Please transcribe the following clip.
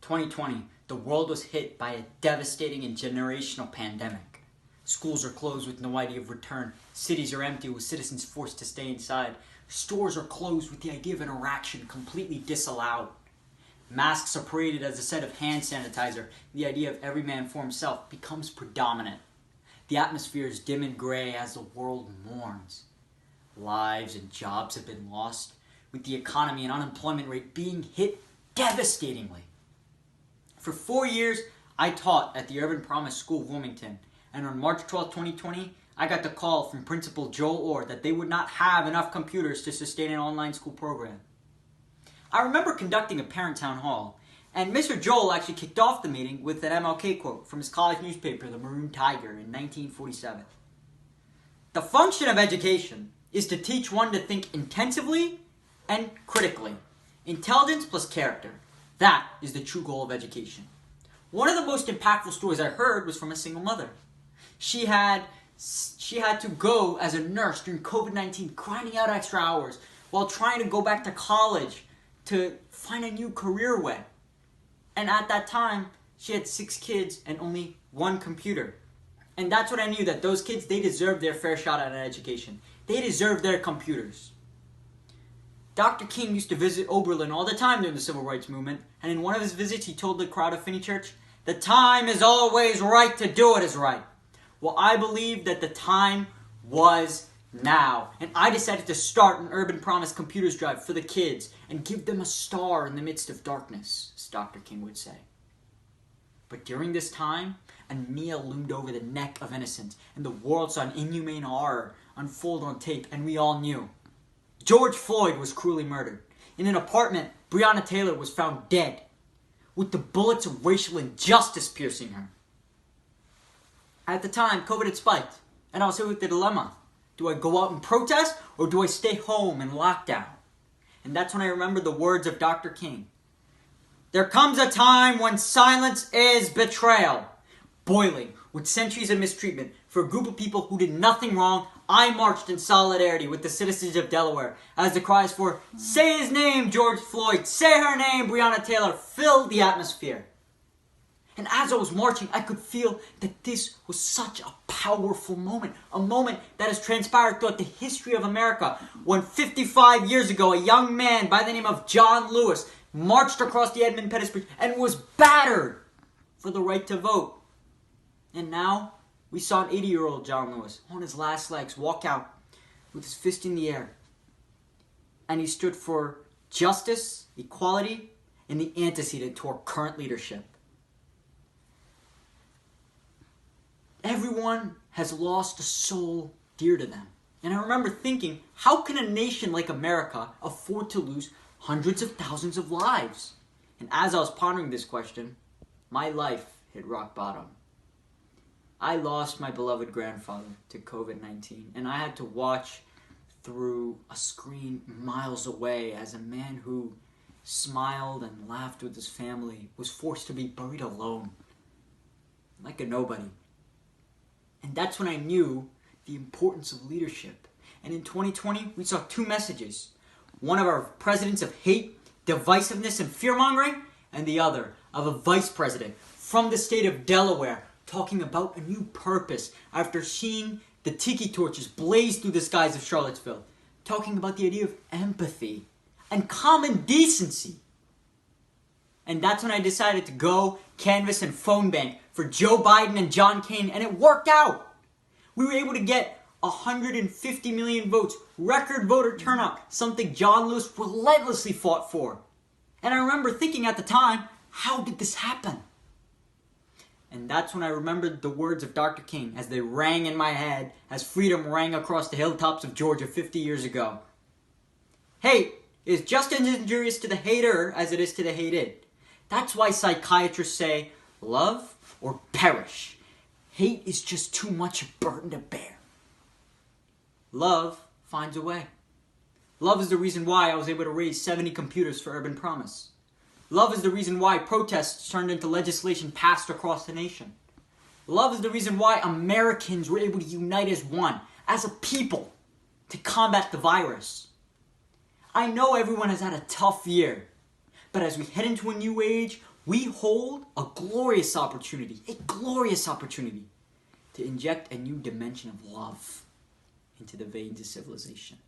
2020, the world was hit by a devastating and generational pandemic. Schools are closed with no idea of return. Cities are empty with citizens forced to stay inside. Stores are closed with the idea of interaction completely disallowed. Masks are paraded as a set of hand sanitizer. The idea of every man for himself becomes predominant. The atmosphere is dim and gray as the world mourns. Lives and jobs have been lost, with the economy and unemployment rate being hit devastatingly. For 4 years, I taught at the Urban Promise School of Wilmington, and on March 12, 2020, I got the call from Principal Joel Orr that they would not have enough computers to sustain an online school program. I remember conducting a parent town hall, and Mr. Joel actually kicked off the meeting with an MLK quote from his college newspaper, the Maroon Tiger, in 1947. The function of education is to teach one to think intensively and critically. Intelligence plus character. That is the true goal of education. One of the most impactful stories I heard was from a single mother. She had to go as a nurse during COVID-19, grinding out extra hours while trying to go back to college to find a new career way. And at that time, she had 6 kids and only 1 computer. And that's when I knew that those kids, they deserved their fair shot at an education. They deserved their computers. Dr. King used to visit Oberlin all the time during the Civil Rights Movement, and in one of his visits he told the crowd of Finney Church, "The time is always right to do what is right." Well, I believe that the time was now, and I decided to start an Urban Promise Computers Drive for the kids and give them a star in the midst of darkness, as Dr. King would say. But during this time, a kneel loomed over the neck of innocence, and the world saw an inhumane horror unfold on tape, and we all knew. George Floyd was cruelly murdered. In an apartment, Breonna Taylor was found dead, with the bullets of racial injustice piercing her. At the time, COVID had spiked, and I was hit with the dilemma. Do I go out and protest, or do I stay home in lockdown? And that's when I remembered the words of Dr. King. There comes a time when silence is betrayal. Boiling with centuries of mistreatment for a group of people who did nothing wrong, I marched in solidarity with the citizens of Delaware as the cries for, "Say his name, George Floyd! Say her name, Breonna Taylor!" filled the atmosphere. And as I was marching, I could feel that this was such a powerful moment. A moment that has transpired throughout the history of America. When 55 years ago, a young man by the name of John Lewis marched across the Edmund Pettus Bridge and was battered for the right to vote. And now, we saw an 80-year-old John Lewis on his last legs walk out with his fist in the air. And he stood for justice, equality, and the antecedent to our current leadership. Everyone has lost a soul dear to them. And I remember thinking, how can a nation like America afford to lose hundreds of thousands of lives? And as I was pondering this question, my life hit rock bottom. I lost my beloved grandfather to COVID-19, and I had to watch through a screen miles away as a man who smiled and laughed with his family was forced to be buried alone, like a nobody. And that's when I knew the importance of leadership. And in 2020, we saw 2 messages. One of our presidents of hate, divisiveness, and fear-mongering, and the other of a vice president from the state of Delaware talking about a new purpose after seeing the tiki torches blaze through the skies of Charlottesville. Talking about the idea of empathy and common decency. And that's when I decided to go canvass and phone bank for Joe Biden and John Kane, and it worked out. We were able to get 150 million votes, record voter turnout, something John Lewis relentlessly fought for. And I remember thinking at the time, how did this happen? And that's when I remembered the words of Dr. King as they rang in my head as freedom rang across the hilltops of Georgia 50 years ago. Hate is just as injurious to the hater as it is to the hated. That's why psychiatrists say, love or perish. Hate is just too much a burden to bear. Love finds a way. Love is the reason why I was able to raise 70 computers for Urban Promise. Love is the reason why protests turned into legislation passed across the nation. Love is the reason why Americans were able to unite as one, as a people, to combat the virus. I know everyone has had a tough year, but as we head into a new age, We hold a glorious opportunity to inject a new dimension of love into the veins of civilization.